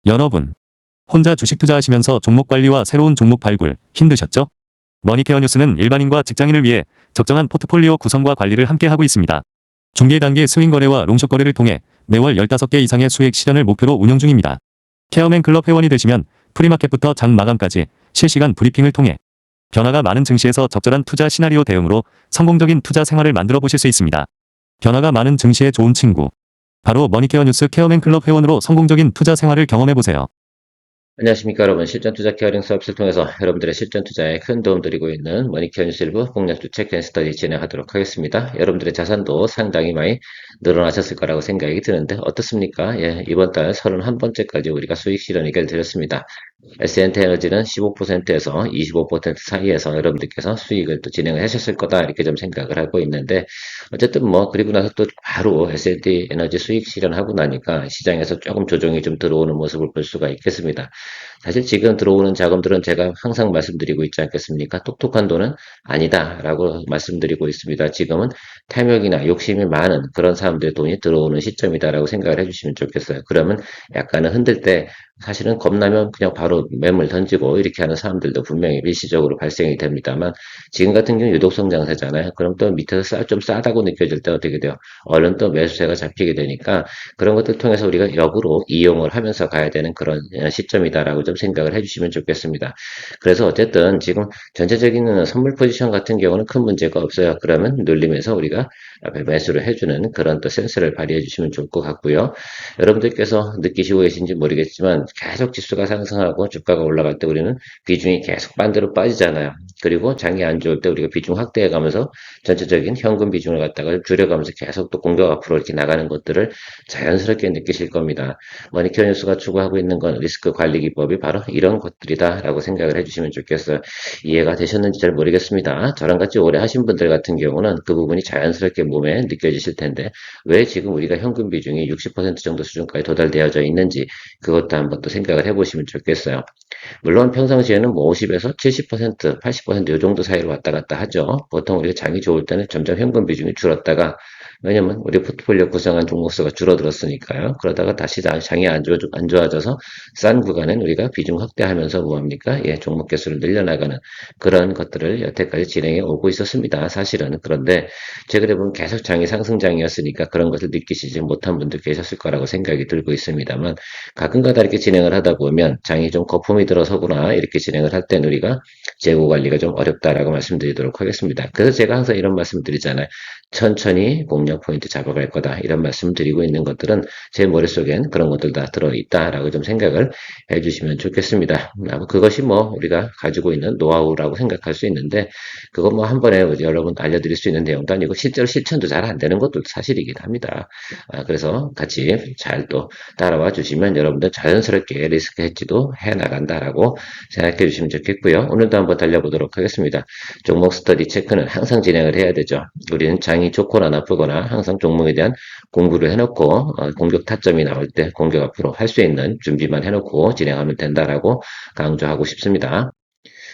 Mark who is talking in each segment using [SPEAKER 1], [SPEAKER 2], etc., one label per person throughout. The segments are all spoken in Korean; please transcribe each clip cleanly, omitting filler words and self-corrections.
[SPEAKER 1] 여러분, 혼자 주식 투자하시면서 종목 관리와 새로운 종목 발굴 힘드셨죠? 머니케어 뉴스는 일반인과 직장인을 위해 적정한 포트폴리오 구성과 관리를 함께 하고 있습니다. 중개 단계 스윙 거래와 롱숏 거래를 통해 매월 15개 이상의 수익 실현을 목표로 운영 중입니다. 케어맨 클럽 회원이 되시면 프리마켓부터 장 마감까지 실시간 브리핑을 통해 변화가 많은 증시에서 적절한 투자 시나리오 대응으로 성공적인 투자 생활을 만들어 보실 수 있습니다. 변화가 많은 증시의 좋은 친구. 바로 머니케어 뉴스 케어맨 클럽 회원으로 성공적인 투자 생활을 경험해 보세요.
[SPEAKER 2] 안녕하십니까 여러분. 실전 투자 케어링 서비스를 통해서 여러분들의 실전 투자에 큰 도움 드리고 있는 머니케어 뉴스 일부 공략주 체크 앤 스터디 진행하도록 하겠습니다. 여러분들의 자산도 상당히 많이 늘어나셨을 거라고 생각이 드는데 어떻습니까? 예, 이번 달 31번째까지 우리가 수익 실현 의견을 드렸습니다. S&T 에너지는 15%에서 25% 사이에서 여러분들께서 수익을 또 진행을 하셨을 거다 이렇게 좀 생각을 하고 있는데 어쨌든 뭐 그리고 나서 또 바로 S&T 에너지 수익 실현하고 나니까 시장에서 조금 조정이 좀 들어오는 모습을 볼 수가 있겠습니다. 사실 지금 들어오는 자금들은 제가 항상 말씀드리고 있지 않겠습니까? 똑똑한 돈은 아니다라고 말씀드리고 있습니다. 지금은 탐욕이나 욕심이 많은 그런 사람들의 돈이 들어오는 시점이다라고 생각을 해주시면 좋겠어요. 그러면 약간은 흔들 때 사실은 겁나면 그냥 바로 매물 던지고 이렇게 하는 사람들도 분명히 일시적으로 발생이 됩니다만 지금 같은 경우 유독성 장세잖아요. 그럼 또 밑에서 좀 싸다고 느껴질 때 어떻게 돼요? 얼른 또 매수세가 잡히게 되니까 그런 것들 통해서 우리가 역으로 이용을 하면서 가야 되는 그런 시점이다라고 좀 생각을 해주시면 좋겠습니다. 그래서 어쨌든 지금 전체적인 선물 포지션 같은 경우는 큰 문제가 없어요. 그러면 눌림에서 우리가 매수를 해주는 그런 또 센스를 발휘해 주시면 좋을 것 같고요. 여러분들께서 느끼시고 계신지 모르겠지만 계속 지수가 상승하고 주가가 올라갈 때 우리는 비중이 계속 반대로 빠지잖아요. 그리고 장이 안 좋을 때 우리가 비중 확대해 가면서 전체적인 현금 비중을 갖다가 줄여가면서 계속 또 공격 앞으로 이렇게 나가는 것들을 자연스럽게 느끼실 겁니다. 머니케어 뉴스가 추구하고 있는 건 리스크 관리 기법이 바로 이런 것들이다라고 생각을 해주시면 좋겠어요. 이해가 되셨는지 잘 모르겠습니다. 저랑 같이 오래 하신 분들 같은 경우는 그 부분이 자연스럽게 몸에 느껴지실 텐데 왜 지금 우리가 현금 비중이 60% 정도 수준까지 도달되어져 있는지 그것도 한번 또 생각을 해보시면 좋겠어요. 물론 평상시에는 뭐 50에서 70%, 80%이 정도 사이로 왔다 갔다 하죠. 보통 우리가 장이 좋을 때는 점점 현금 비중이 줄었다가 왜냐면 우리 포트폴리오 구성한 종목 수가 줄어들었으니까요. 그러다가 다시 장이 안 좋아져서 싼 구간엔 우리가 비중 확대하면서 뭐합니까? 예, 종목 개수를 늘려나가는 그런 것들을 여태까지 진행해 오고 있었습니다. 사실은. 그런데 최근에 보면 계속 장이 상승장이었으니까 그런 것을 느끼시지 못한 분들 계셨을 거라고 생각이 들고 있습니다만 가끔가다 이렇게 진행을 하다 보면 장이 좀 거품이 들어서구나 이렇게 진행을 할 때는 우리가 재고 관리가 좀 어렵다라고 말씀드리도록 하겠습니다. 그래서 제가 항상 이런 말씀 드리잖아요. 천천히 공략 포인트 잡아갈 거다. 이런 말씀 드리고 있는 것들은 제 머릿속엔 그런 것들 다 들어있다라고 좀 생각을 해주시면 좋겠습니다. 그것이 뭐 우리가 가지고 있는 노하우라고 생각할 수 있는데 그거 뭐 한 번에 여러분 알려드릴 수 있는 내용도 아니고 실제로 실천도 잘 안 되는 것도 사실이긴 합니다. 그래서 같이 잘 또 따라와 주시면 여러분들 자연스럽게 리스크 해지도 해 나간다라고 생각해 주시면 좋겠고요. 오늘도 한번 달려보도록 하겠습니다. 종목 스터디 체크는 항상 진행을 해야 되죠. 우리는 장이 좋거나 나쁘거나 항상 종목에 대한 공부를 해놓고 공격 타점이 나올 때 공격 앞으로 할 수 있는 준비만 해놓고 진행하면 된다라고 강조하고 싶습니다.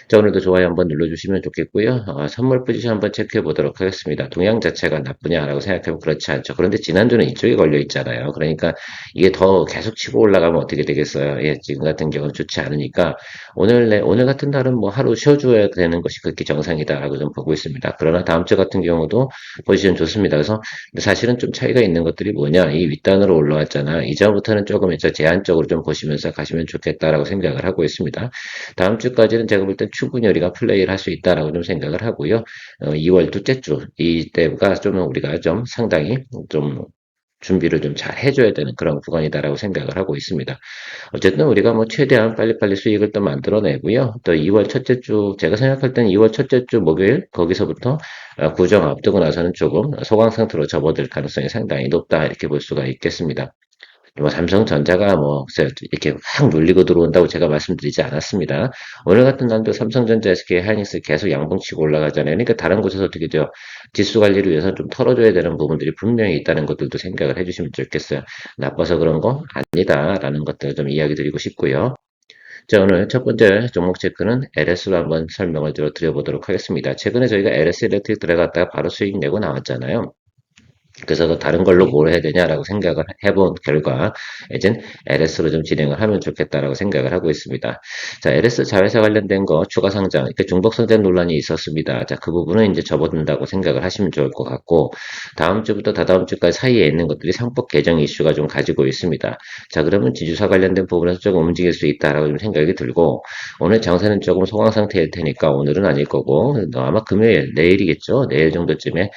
[SPEAKER 2] 자, 오늘도 좋아요 한번 눌러주시면 좋겠고요. 선물 포지션 한번 체크해 보도록 하겠습니다. 동향 자체가 나쁘냐라고 생각하면 그렇지 않죠. 그런데 지난주는 이쪽에 걸려 있잖아요. 그러니까 이게 더 계속 치고 올라가면 어떻게 되겠어요? 예, 지금 같은 경우는 좋지 않으니까 오늘 같은 날은 뭐 하루 쉬어줘야 되는 것이 그렇게 정상이다라고 좀 보고 있습니다. 그러나 다음 주 같은 경우도 포지션 좋습니다. 그래서 사실은 좀 차이가 있는 것들이 뭐냐? 이 윗단으로 올라왔잖아. 이전부터는 조금 이제 제한적으로 좀 보시면서 가시면 좋겠다라고 생각을 하고 있습니다. 다음 주까지는 제가 볼 땐 충분히 우리가 플레이를 할 수 있다라고 좀 생각을 하고요. 2월 둘째 주 이때가 좀 우리가 좀 상당히 좀 준비를 좀 잘 해줘야 되는 그런 구간이다라고 생각을 하고 있습니다. 어쨌든 우리가 뭐 최대한 빨리빨리 수익을 또 만들어내고요. 또 2월 첫째 주 제가 생각할 때는 2월 첫째 주 목요일 거기서부터 구정 앞두고 나서는 조금 소강 상태로 접어들 가능성이 상당히 높다 이렇게 볼 수가 있겠습니다. 뭐 삼성전자가 뭐 이렇게 확 눌리고 들어온다고 제가 말씀드리지 않았습니다. 오늘 같은 날도 삼성전자, SK 하이닉스 계속 양봉치고 올라가잖아요. 그러니까 다른 곳에서 어떻게 돼요? 지수 관리를 위해서 좀 털어줘야 되는 부분들이 분명히 있다는 것들도 생각을 해주시면 좋겠어요. 나빠서 그런 거 아니다라는 것들을 좀 이야기 드리고 싶고요. 자, 오늘 첫 번째 종목 체크는 LS로 한번 설명을 드려보도록 하겠습니다. 최근에 저희가 LS 일렉트릭 들어갔다가 바로 수익 내고 나왔잖아요. 그래서 그 다른 걸로 뭘 해야 되냐라고 생각을 해본 결과 이젠 LS로 좀 진행을 하면 좋겠다라고 생각을 하고 있습니다. 자, LS 자회사 관련된 거 추가 상장, 이렇게 중복 상장 논란이 있었습니다. 자, 그 부분은 이제 접어든다고 생각을 하시면 좋을 것 같고 다음 주부터 다다음 주까지 사이에 있는 것들이 상법 개정 이슈가 좀 가지고 있습니다. 자, 그러면 지주사 관련된 부분에서 조금 움직일 수 있다라고 좀 생각이 들고 오늘 장세는 조금 소강 상태일 테니까 오늘은 아닐 거고 아마 금요일, 내일이겠죠. 내일 정도쯤에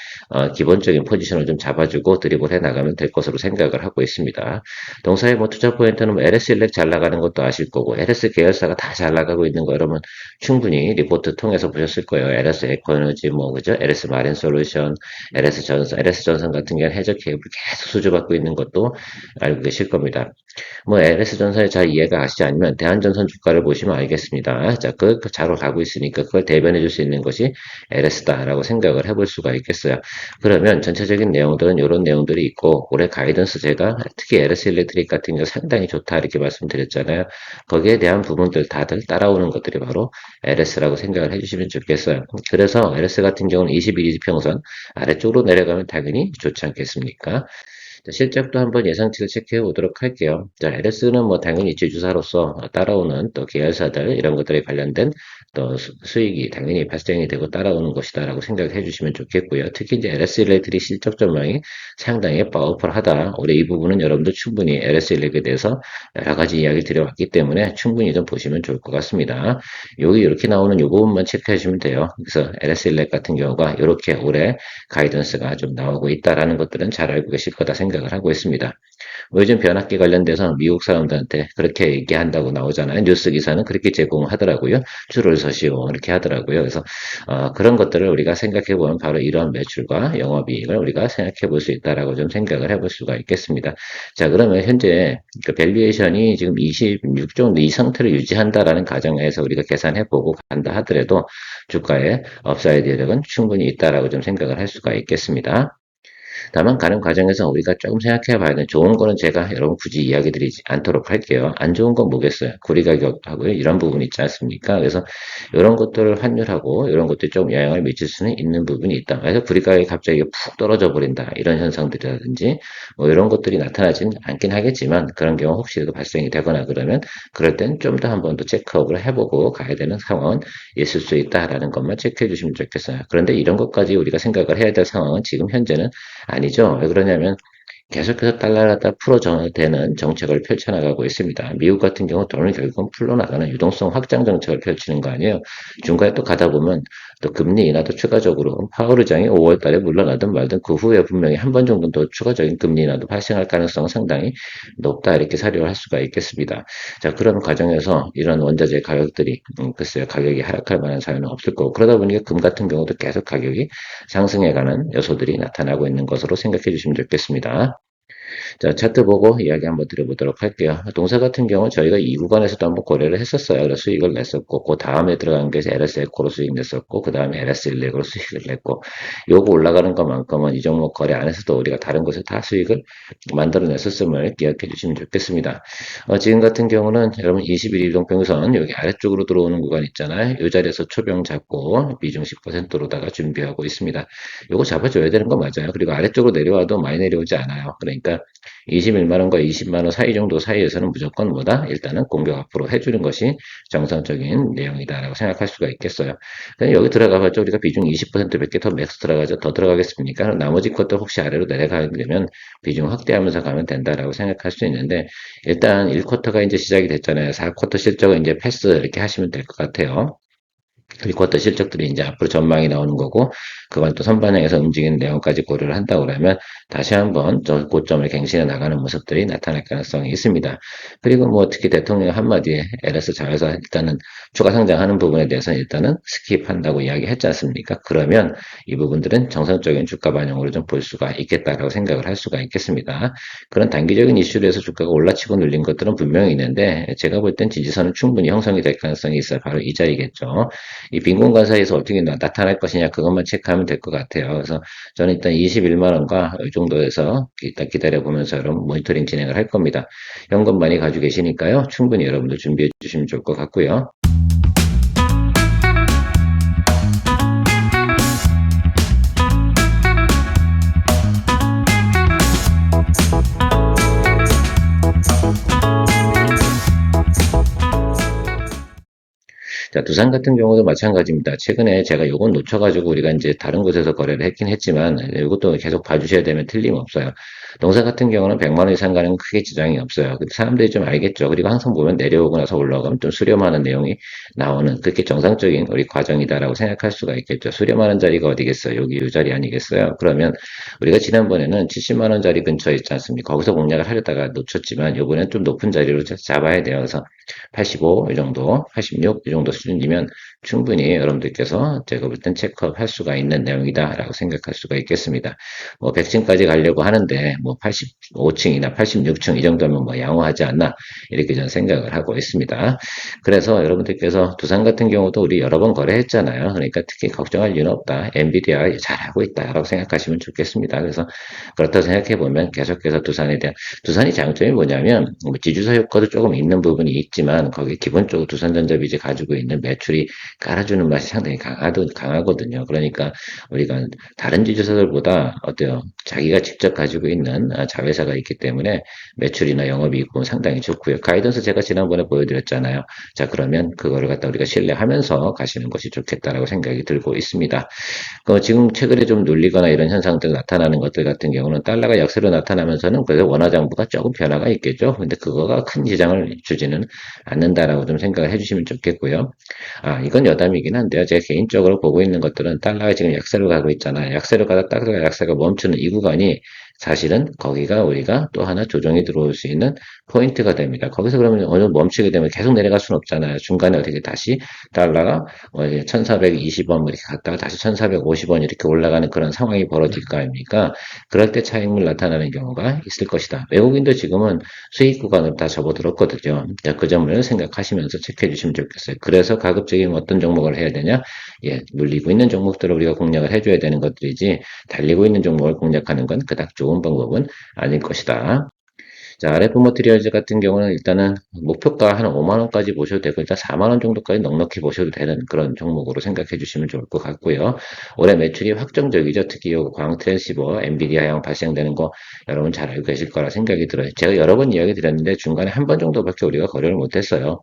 [SPEAKER 2] 기본적인 포지션을 좀 잡아주고 드리블 해 나가면 될 것으로 생각을 하고 있습니다. 동사의 뭐 투자 포인트는 뭐 LS 일렉 잘 나가는 것도 아실 거고 LS 계열사가 다 잘 나가고 있는 거 여러분 충분히 리포트 통해서 보셨을 거예요. LS 에코에너지 뭐 그죠? LS 마린 솔루션, LS 전선 같은 경우는 해저 케이블 계속 수주받고 있는 것도 알고 계실 겁니다. 뭐 LS전선에 잘 이해가 가시지 않으면 대한전선 주가를 보시면 알겠습니다. 자, 그 자로 가고 있으니까 그걸 대변해 줄 수 있는 것이 LS다라고 생각을 해볼 수가 있겠어요. 그러면 전체적인 내용들은 이런 내용들이 있고 올해 가이던스 제가 특히 LS 일렉트릭 같은 경우 상당히 좋다 이렇게 말씀드렸잖아요. 거기에 대한 부분들 다들 따라오는 것들이 바로 LS라고 생각을 해주시면 좋겠어요. 그래서 LS 같은 경우는 21이지평선 아래쪽으로 내려가면 당연히 좋지 않겠습니까? 자, 실적도 한번 예상치를 체크해 보도록 할게요. 자, LS는 뭐 당연히 지주사로서 따라오는 또 계열사들 이런 것들에 관련된 또 수익이 당연히 발생이 되고 따라오는 것이다라고 생각해 주시면 좋겠고요. 특히 이제 LS 일렉트릭 실적 전망이 상당히 파워풀하다. 올해 이 부분은 여러분들 충분히 LS 일렉에 대해서 여러 가지 이야기를 드려왔기 때문에 충분히 좀 보시면 좋을 것 같습니다. 여기 이렇게 나오는 이 부분만 체크해 주시면 돼요. 그래서 LS 일렉 같은 경우가 이렇게 올해 가이던스가 좀 나오고 있다라는 것들은 잘 알고 계실 거다 생각을 하고 있습니다. 뭐 요즘 변압기 관련돼서 미국 사람들한테 그렇게 얘기한다고 나오잖아요. 뉴스 기사는 그렇게 제공하더라고요. 줄을 서시오 이렇게 하더라고요. 그래서 그런 것들을 우리가 생각해 보면 바로 이러한 매출과 영업이익을 우리가 생각해 볼 수 있다라고 좀 생각을 해볼 수가 있겠습니다. 자, 그러면 현재 그 밸류에이션이 지금 26 정도 이 상태를 유지한다라는 가정에서 우리가 계산해 보고 간다 하더라도 주가의 업사이드 여력은 충분히 있다라고 좀 생각을 할 수가 있겠습니다. 다만 가는 과정에서 우리가 조금 생각해 봐야 되는 좋은 거는 제가 여러분 굳이 이야기 드리지 않도록 할게요. 안 좋은 건 뭐겠어요? 구리 가격하고요. 이런 부분이 있지 않습니까? 그래서 이런 것들을 환율하고 이런 것들이 좀 영향을 미칠 수는 있는 부분이 있다. 그래서 구리 가격이 갑자기 푹 떨어져 버린다. 이런 현상들이라든지 뭐 이런 것들이 나타나진 않긴 하겠지만 그런 경우 혹시라도 발생이 되거나 그러면 그럴 땐 좀 더 한 번 더 체크업을 해보고 가야 되는 상황은 있을 수 있다라는 것만 체크해 주시면 좋겠어요. 그런데 이런 것까지 우리가 생각을 해야 될 상황은 지금 현재는 아니죠. 왜 그러냐면 계속해서 달러를 갖다 풀어대는 정책을 펼쳐나가고 있습니다. 미국 같은 경우 돈을 결국은 풀어나가는 유동성 확장 정책을 펼치는 거 아니에요. 중간에 또 가다 보면 또 금리 인하도 추가적으로 파월 의장이 5월 달에 물러나든 말든 그 후에 분명히 한 번 정도 더 추가적인 금리 인하도 발생할 가능성은 상당히 높다 이렇게 사료를 할 수가 있겠습니다. 자, 그런 과정에서 이런 원자재 가격들이 글쎄요 가격이 하락할 만한 사유는 없을 거고 그러다 보니까 금 같은 경우도 계속 가격이 상승해가는 요소들이 나타나고 있는 것으로 생각해 주시면 좋겠습니다. 자, 차트 보고 이야기 한번 드려보도록 할게요. 동사 같은 경우 저희가 이 구간에서도 한번 고려를 했었어요. 그래서 수익을 냈었고, 그 다음에 들어간 게 LS 에코로 수익 냈었고, 그 다음에 LS 일렉으로 수익을 냈고, 요거 올라가는 것만큼은 이 종목 거래 안에서도 우리가 다른 곳에 다 수익을 만들어냈었음을 기억해 주시면 좋겠습니다. 지금 같은 경우는 여러분 21 이동평선 여기 아래쪽으로 들어오는 구간 있잖아요. 이 자리에서 초병 잡고 비중 10%로다가 준비하고 있습니다. 요거 잡아줘야 되는 거 맞아요. 그리고 아래쪽으로 내려와도 많이 내려오지 않아요. 그러니까 21만원과 20만원 사이 정도 사이에서는 무조건 뭐다? 일단은 공격 앞으로 해주는 것이 정상적인 내용이다라고 생각할 수가 있겠어요. 여기 들어가봤자 우리가 비중 20%밖에 더 맥스 들어가죠. 더 들어가겠습니까? 나머지 것도 혹시 아래로 내려가게 되면 비중 확대하면서 가면 된다라고 생각할 수 있는데 일단 1쿼터가 이제 시작이 됐잖아요. 4쿼터 실적은 이제 패스 이렇게 하시면 될 것 같아요. 그리고 어떤 실적들이 이제 앞으로 전망이 나오는 거고, 그건 또 선반영해서 움직이는 내용까지 고려를 한다고 그러면 다시 한번 저 고점을 갱신해 나가는 모습들이 나타날 가능성이 있습니다. 그리고 뭐 특히 대통령 한마디에 LS 자회사 일단은 추가 상장하는 부분에 대해서는 일단은 스킵한다고 이야기했지 않습니까? 그러면 이 부분들은 정상적인 주가 반영으로 좀 볼 수가 있겠다라고 생각을 할 수가 있겠습니다. 그런 단기적인 이슈로 해서 주가가 올라치고 눌린 것들은 분명히 있는데 제가 볼 땐 지지선은 충분히 형성이 될 가능성이 있어요. 바로 이 자리겠죠. 이 빈 공간 사이에서 어떻게 나타날 것이냐 그것만 체크하면 될 것 같아요. 그래서 저는 일단 21만 원과 이 정도에서 일단 기다려 보면서 여러분 모니터링 진행을 할 겁니다. 현금 많이 가지고 계시니까요. 충분히 여러분들 준비해 주시면 좋을 것 같고요. 자, 두산 같은 경우도 마찬가지입니다. 최근에 제가 요건 놓쳐가지고 우리가 이제 다른 곳에서 거래를 했긴 했지만 이것도 계속 봐주셔야 되면 틀림없어요. 농사 같은 경우는 100만 원 이상 가는 크게 지장이 없어요. 근데 사람들이 좀 알겠죠. 그리고 항상 보면 내려오고 나서 올라가면 좀 수렴하는 내용이 나오는 그게 정상적인 우리 과정이다라고 생각할 수가 있겠죠. 수렴하는 자리가 어디겠어요? 여기 이 자리 아니겠어요? 그러면 우리가 지난번에는 70만 원짜리 근처에 있지 않습니까? 거기서 공략을 하려다가 놓쳤지만 이번엔 좀 높은 자리로 잡아야 돼요. 그래서 85 이 정도, 86 이 정도 수준이면 충분히 여러분들께서 제가 볼 땐 체크업 할 수가 있는 내용이다라고 생각할 수가 있겠습니다. 뭐 100층까지 가려고 하는데 뭐 85층이나 86층 이 정도면 뭐 양호하지 않나 이렇게 저는 생각을 하고 있습니다. 그래서 여러분들께서 두산 같은 경우도 우리 여러 번 거래했잖아요. 그러니까 특히 걱정할 이유는 없다. 엔비디아 잘하고 있다라고 생각하시면 좋겠습니다. 그래서 그렇다고 생각해 보면 계속해서 두산에 대한 두산이 장점이 뭐냐면 뭐 지주사 효과도 조금 있는 부분이 있지만 거기 기본적으로 두산전자비즈 가지고 있는 매출이 깔아주는 맛이 상당히 강하거든요. 그러니까 우리가 다른 지주사들보다 어때요? 자기가 직접 가지고 있는 자회사가 있기 때문에 매출이나 영업이익은 상당히 좋고요. 가이던스 제가 지난번에 보여드렸잖아요. 자, 그러면 그거를 갖다 우리가 신뢰하면서 가시는 것이 좋겠다라고 생각이 들고 있습니다. 지금 최근에 좀 눌리거나 이런 현상들 나타나는 것들 같은 경우는 달러가 약세로 나타나면서는 그래서 원화 장부가 조금 변화가 있겠죠. 근데 그거가 큰 지장을 주지는 않는다라고 좀 생각을 해주시면 좋겠고요. 이건 여담이긴 한데요. 제가 개인적으로 보고 있는 것들은 달러가 지금 약세로 가고 있잖아요. 약세로 가다 달러가 약세가 멈추는 이 구간이 사실은 거기가 우리가 또 하나 조정이 들어올 수 있는 포인트가 됩니다. 거기서 그러면 어느 정도 멈추게 되면 계속 내려갈 수는 없잖아요. 중간에 어떻게 다시 달러가 1420원 이렇게 갔다가 다시 1450원 이렇게 올라가는 그런 상황이 벌어질 거 아닙니까? 그럴 때 차익물 나타나는 경우가 있을 것이다. 외국인도 지금은 수익 구간을 다 접어들었거든요. 그 점을 생각하시면서 체크해 주시면 좋겠어요. 그래서 가급적이면 어떤 종목을 해야 되냐? 눌리고 있는 종목들을 우리가 공략을 해줘야 되는 것들이지 달리고 있는 종목을 공략하는 건 그닥 좋은 방법은 아닐 것이다. 자, RF 머티리얼즈 같은 경우는 일단은 목표가 한 5만 원까지 보셔도 되고 일단 4만 원 정도까지 넉넉히 보셔도 되는 그런 종목으로 생각해 주시면 좋을 것 같고요. 올해 매출이 확정적이죠. 특히 이 광 트랜시버 엔비디아향 발생되는 거 여러분 잘 알고 계실 거라 생각이 들어요. 제가 여러 번 이야기 드렸는데 중간에 한 번 정도밖에 우리가 거래를 못했어요.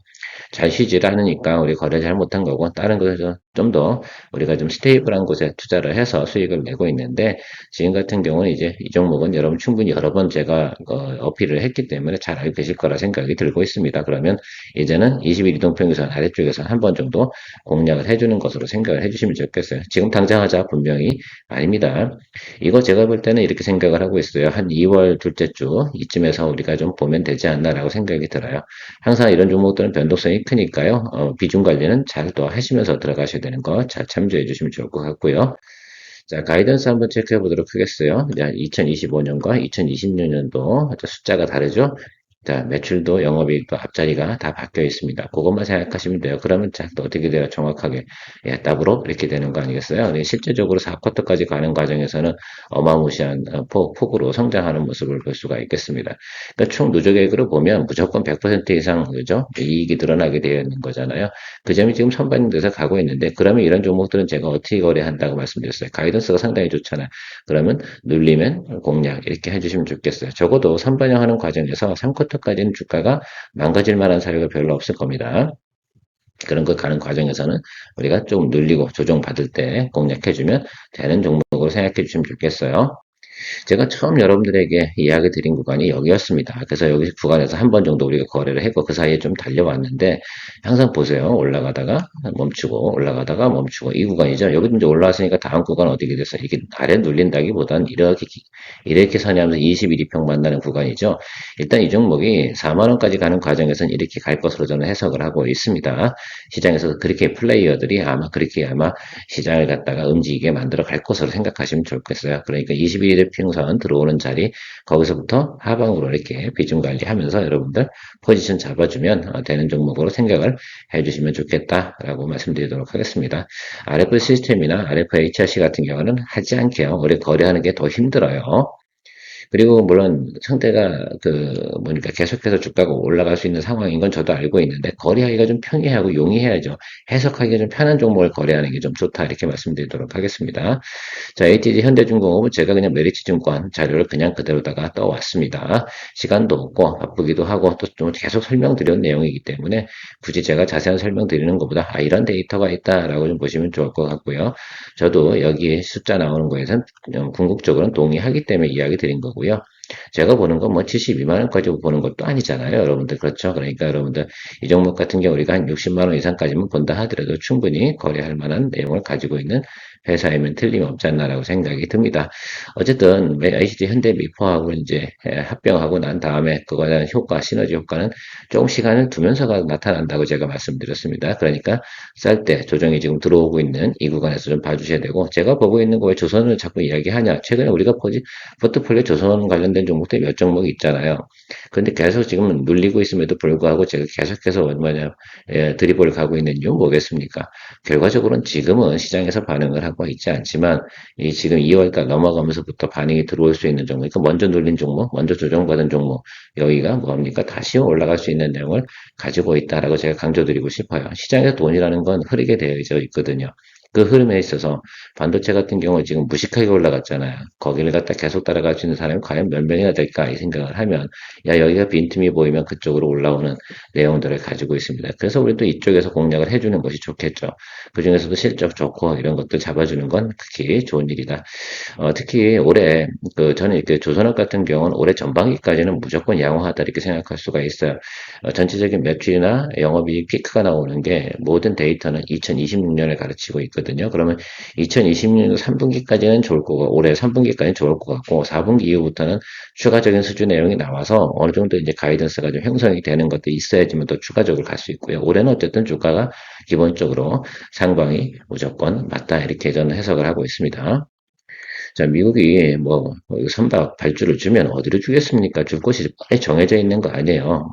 [SPEAKER 2] 잘 쉬질 않으니까 우리 거래 잘 못한 거고 다른 곳에서 좀 더 우리가 좀 스테이블한 곳에 투자를 해서 수익을 내고 있는데 지금 같은 경우는 이제 이 종목은 여러분 충분히 여러 번 제가 어필을 했기 때문에 잘 알고 계실 거라 생각이 들고 있습니다. 그러면 이제는 21 이동평균선 아래쪽에서 한 번 정도 공략을 해주는 것으로 생각을 해주시면 좋겠어요. 지금 당장 하자 분명히 아닙니다. 이거 제가 볼 때는 이렇게 생각을 하고 있어요. 한 2월 둘째 주 이쯤에서 우리가 좀 보면 되지 않나라고 생각이 들어요. 항상 이런 종목들은 변동성이 크니까요. 비중 관리는 잘 또 하시면서 들어가셔야 되는 거 잘 참조해 주시면 좋을 것 같고요. 자, 가이던스 한번 체크해 보도록 하겠어요. 자, 2025년과 2026년도 숫자가 다르죠? 자, 매출도 영업이익도 앞자리가 다 바뀌어 있습니다. 그것만 생각하시면 돼요. 그러면 자, 또 어떻게 돼요? 정확하게. 답으로 이렇게 되는 거 아니겠어요? 근데 실제적으로 4쿼터까지 가는 과정에서는 어마무시한 폭으로 성장하는 모습을 볼 수가 있겠습니다. 그러니까 총 누적액으로 보면 무조건 100% 이상, 그죠? 이익이 드러나게 되어 있는 거잖아요. 그 점이 지금 선반영돼서 가고 있는데, 그러면 이런 종목들은 제가 어떻게 거래한다고 말씀드렸어요. 가이던스가 상당히 좋잖아요. 그러면 눌리면 공략 이렇게 해주시면 좋겠어요. 적어도 선반영하는 과정에서 3쿼터까지는 주가가 망가질 만한 사례가 별로 없을 겁니다. 그런 거 가는 과정에서는 우리가 좀 눌리고 조정받을 때 공략해주면 되는 종목으로 생각해 주시면 좋겠어요. 제가 처음 여러분들에게 이야기 드린 구간이 여기였습니다. 그래서 여기 구간에서 한 번 정도 우리가 거래를 했고 그 사이에 좀 달려왔는데 항상 보세요. 올라가다가 멈추고 올라가다가 멈추고 이 구간이죠. 여기 이제 올라왔으니까 다음 구간 어디게 됐어요? 이게 아래 눌린다기보다는 이렇게 선회하면서 21이평 만나는 구간이죠. 일단 이 종목이 4만 원까지 가는 과정에서는 이렇게 갈 것으로 저는 해석을 하고 있습니다. 시장에서 그렇게 플레이어들이 아마 시장을 갖다가 움직이게 만들어 갈 것으로 생각하시면 좋겠어요. 그러니까 21일 평선 들어오는 자리 거기서부터 하방으로 이렇게 비중 관리하면서 여러분들 포지션 잡아주면 되는 종목으로 생각을 해주시면 좋겠다라고 말씀드리도록 하겠습니다. RF 시스템이나 RF HRC 같은 경우는 하지 않게요. 우리 거래하는 게 더 힘들어요. 그리고 물론 상대가 뭐니까 계속해서 주가가 올라갈 수 있는 상황인 건 저도 알고 있는데 거래하기가 좀 편리하고 용이해야죠. 해석하기가 좀 편한 종목을 거래하는 게 좀 좋다 이렇게 말씀드리도록 하겠습니다. 자, ATG 현대중공업은 제가 그냥 메리츠증권 자료를 그냥 그대로다가 떠왔습니다. 시간도 없고 바쁘기도 하고 또 좀 계속 설명드린 내용이기 때문에 굳이 제가 자세한 설명드리는 것보다 이런 데이터가 있다라고 좀 보시면 좋을 것 같고요. 저도 여기 숫자 나오는 거에선 궁극적으로는 동의하기 때문에 이야기 드린 거고요. 제가 보는 건 뭐 72만 원까지 보는 것도 아니잖아요, 여러분들. 그렇죠? 그러니까 여러분들 이 종목 같은 경우 우리가 한 60만 원 이상까지만 본다 하더라도 충분히 거래할 만한 내용을 가지고 있는 회사이면 틀림없지 않나라고 생각이 듭니다. 어쨌든 ICT 현대미포하고 이제 합병하고 난 다음에 그거에 대한 효과, 시너지 효과는 조금 시간을 두면서가 나타난다고 제가 말씀드렸습니다. 그러니까 쌀 때 조정이 지금 들어오고 있는 이 구간에서 좀 봐주셔야 되고 제가 보고 있는 거에 조선을 자꾸 이야기하냐? 최근에 우리가 포트폴리오 조선 관련된 종목들 몇 종목 있잖아요. 그런데 계속 지금 눌리고 있음에도 불구하고 제가 계속해서 드리블을 가고 있는 이유 뭐겠습니까? 결과적으로는 지금은 시장에서 반응을 하고 있지 않지만 이 지금 2월달 넘어가면서부터 반응이 들어올 수 있는 종목, 그러니까 먼저 눌린 종목, 먼저 조정받은 종목, 여기가 뭡니까? 다시 올라갈 수 있는 내용을 가지고 있다라고 제가 강조드리고 싶어요. 시장에서 돈이라는 건 흐르게 되어 있거든요. 그 흐름에 있어서 반도체 같은 경우 지금 무식하게 올라갔잖아요. 거기를 갖다 계속 따라갈 수 있는 사람이 과연 몇 명이나 될까 이 생각을 하면 여기가 빈틈이 보이면 그쪽으로 올라오는 내용들을 가지고 있습니다. 그래서 우리도 이쪽에서 공략을 해주는 것이 좋겠죠. 그 중에서도 실적 좋고 이런 것들 잡아주는 건 특히 좋은 일이다. 특히 올해 저는 이렇게 조선업 같은 경우는 올해 전반기까지는 무조건 양호하다 이렇게 생각할 수가 있어요. 전체적인 매출이나 영업이익 피크가 나오는 게 모든 데이터는 2026년을 가르치고 있거든요. 그러면 2026년 3분기까지는 좋을 거고 올해 3분기까지는 좋을 것 같고 4분기 이후부터는 추가적인 수준 내용이 나와서 어느 정도 이제 가이던스가 좀 형성이 되는 것도 있어야지만 또 추가적으로 갈 수 있고요. 올해는 어쨌든 주가가 기본적으로 상방이 무조건 맞다 이렇게 저는 해석을 하고 있습니다. 자, 미국이 선박 발주를 주면 어디로 주겠습니까? 줄 곳이 빨리 정해져 있는 거 아니에요.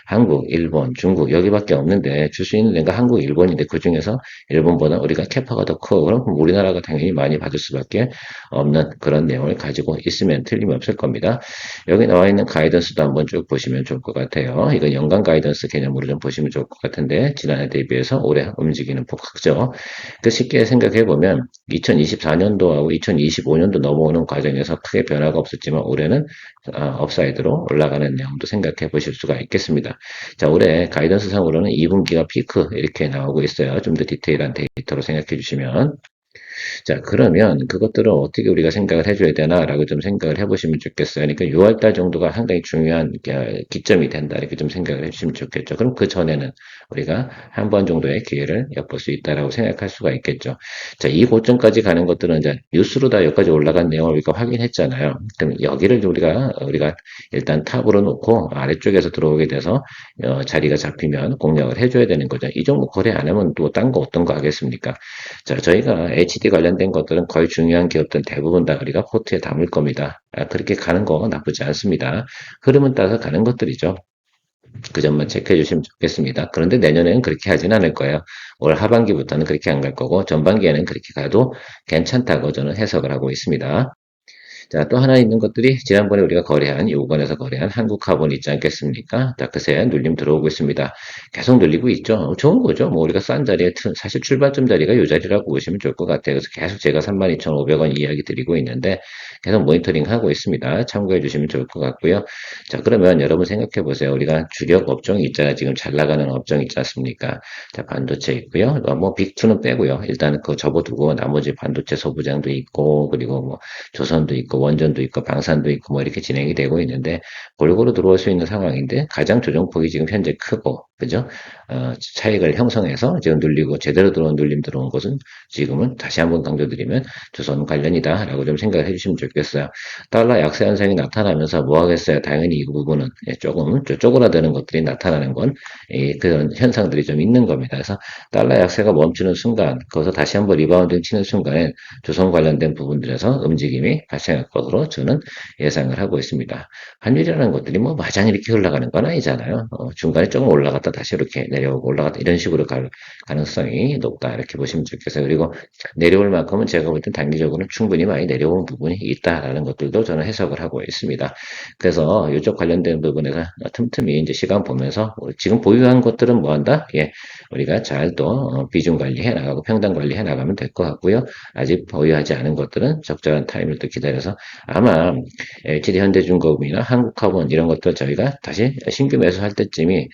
[SPEAKER 2] 한국, 일본, 중국 여기밖에 없는데 줄 수 있는 데가 한국, 일본인데 그 중에서 일본보다 우리가 캐파가 더 커. 그럼 우리나라가 당연히 많이 받을 수밖에 없는 그런 내용을 가지고 있으면 틀림없을 겁니다. 여기 나와 있는 가이던스도 한번 쭉 보시면 좋을 것 같아요. 이건 연간 가이던스 개념으로 좀 보시면 좋을 것 같은데 지난해 대비해서 올해 움직이는 폭 크죠. 쉽게 생각해 보면 2024년도하고 2025년도 넘어오는 과정에서 크게 변화가 없었지만 올해는 업사이드로 올라가는 내용도 생각해 보실 수가 있겠습니다. 자, 올해 가이던스 상으로는 2분기가 피크 이렇게 나오고 있어요. 좀 더 디테일한 데이터로 생각해 주시면. 자, 그러면 그것들을 어떻게 우리가 생각을 해줘야 되나라고 좀 생각을 해보시면 좋겠어요. 그러니까 6월달 정도가 상당히 중요한 기점이 된다 이렇게 좀 생각을 해주시면 좋겠죠. 그럼 그 전에는 우리가 한 번 정도의 기회를 엿볼 수 있다라고 생각할 수가 있겠죠. 자, 이 고점까지 가는 것들은 이제 뉴스로 다 여기까지 올라간 내용을 우리가 확인했잖아요. 그럼 여기를 우리가 일단 탑으로 놓고 아래쪽에서 들어오게 돼서 자리가 잡히면 공략을 해줘야 되는 거죠. 이 종목 거래 안 하면 또 딴 거 어떤 거 하겠습니까? 자, 저희가 HD 관련된 것들은 거의 중요한 기업들 대부분 다 우리가 포트에 담을 겁니다. 그렇게 가는 거 나쁘지 않습니다. 흐름은 따라서 가는 것들이죠. 그 점만 체크해 주시면 좋겠습니다. 그런데 내년에는 그렇게 하진 않을 거예요. 올 하반기부터는 그렇게 안 갈 거고 전반기에는 그렇게 가도 괜찮다고 저는 해석을 하고 있습니다. 자, 또 하나 있는 것들이 지난번에 우리가 거래한, 요건에서 거래한 한국카본 있지 않겠습니까? 자, 그새 눌림 들어오고 있습니다. 계속 눌리고 있죠. 좋은 거죠. 우리가 싼 자리에, 사실 출발점 자리가 이 자리라고 보시면 좋을 것 같아요. 그래서 계속 제가 32,500원 이야기 드리고 있는데 계속 모니터링 하고 있습니다. 참고해 주시면 좋을 것 같고요. 자, 그러면 여러분 생각해 보세요. 우리가 주력 업종이 있잖아요. 지금 잘 나가는 업종 있지 않습니까? 자, 반도체 있고요. 빅2는 빼고요. 일단은 그거 접어두고 나머지 반도체 소부장도 있고, 그리고 조선도 있고, 원전도 있고, 방산도 있고, 이렇게 진행이 되고 있는데, 골고루 들어올 수 있는 상황인데, 가장 조정폭이 지금 현재 크고, 그죠? 차익을 형성해서 지금 눌리고, 제대로 들어온 눌림 들어온 것은 지금은 다시 한번 강조드리면 조선 관련이다라고 좀 생각을 해주시면 좋겠어요. 달러 약세 현상이 나타나면서 뭐 하겠어요? 당연히 이 부분은 조금 쪼그라드는 것들이 나타나는 건 그런 현상들이 좀 있는 겁니다. 그래서 달러 약세가 멈추는 순간, 거기서 다시 한번 리바운딩 치는 순간에 조선 관련된 부분들에서 움직임이 발생할 것으로 저는 예상을 하고 있습니다. 환율이라는 것들이 마장 이렇게 흘러가는 건 아니잖아요. 중간에 조금 올라갔다 올라갔다 다시 이렇게 내려오고 올라갔다 이런 식으로 갈 가능성이 높다 이렇게 보시면 좋겠어요. 그리고 내려올 만큼은 제가 볼 땐 단기적으로는 충분히 많이 내려온 부분이 있다라는 것들도 저는 해석을 하고 있습니다. 그래서 이쪽 관련된 부분에서 틈틈이 이제 시간 보면서 지금 보유한 것들은 뭐 한다? 예, 우리가 잘 또 비중 관리해 나가고 평단 관리해 나가면 될 것 같고요. 아직 보유하지 않은 것들은 적절한 타임을 또 기다려서 아마 LGD 현대중공업이나 한국화본 이런 것들 저희가 다시 신규 매수할 때쯤이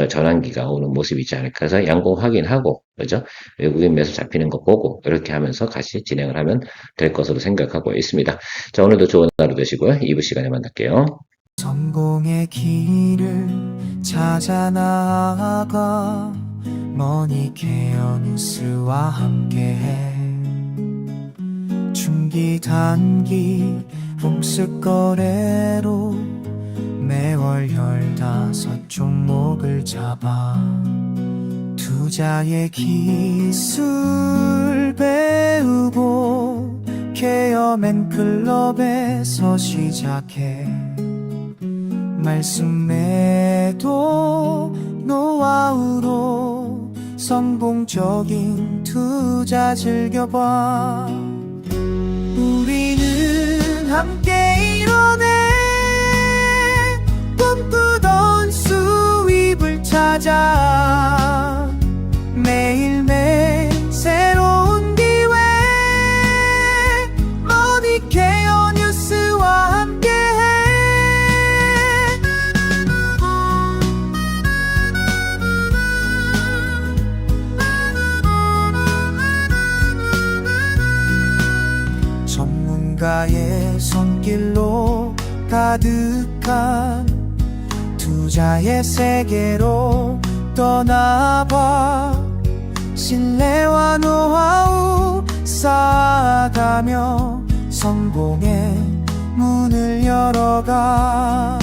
[SPEAKER 2] 전환기가 오는 모습이 있지 않을까 해서 양봉 확인하고 그죠? 외국인 매수 잡히는 거 보고 이렇게 하면서 같이 진행을 하면 될 것으로 생각하고 있습니다. 자, 오늘도 좋은 하루 되시고요. 2부 시간에 만날게요.
[SPEAKER 3] 성공의 길을 찾아 나아가 머니케어 뉴스와 함께해 중기 단기 복습 거래로 매월 15종목을 잡아 투자의 기술 배우고 케어맨 클럽에서 시작해 말씀 매도 노하우로 성공적인 투자 즐겨봐 우리는 함께 이뤄내 꿈꾸던 수입을 찾아 매일매일 새로운 기회 머니케어 뉴스와 함께해 전문가의 손길로 가득한 투자의 세계로 떠나봐 신뢰와 노하우 쌓아가며 성공의 문을 열어가